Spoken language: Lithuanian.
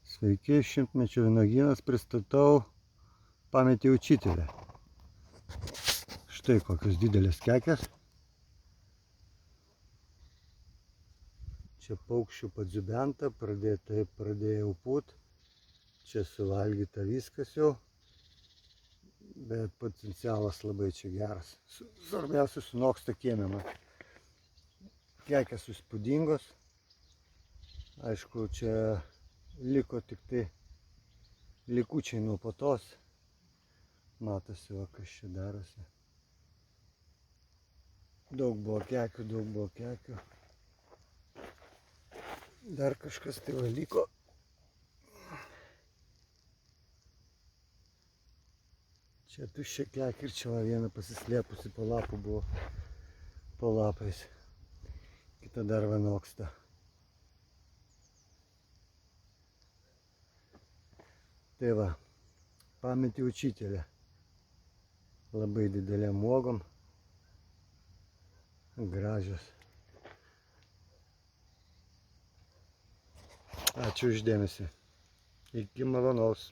Sveiki, šimtmečio vynuogynas, pristatau pametį učitelę. Štai kokios didelės kekės. Čia paukščių padziubenta, pradėjau pūt. Čia suvalgyta viskas jau, bet potencialas labai čia geras. Svarbiausia, sunoksta kiemena. Kekės įspūdingos. Aišku, čia liko tik tai likučiai nuo puotos. Matosi, va, kas čia darosi. Daug buvo kekių. Dar kažkas tai va liko. Čia tuščia kekė ir čia va viena pasislėpusi po lapų buvo. Po lapais. Kita dar va noksta. Tai va, pametį učitelę. Labai didelėm uogom. Gražios. Ačiū už dėmesį. Iki malonaus.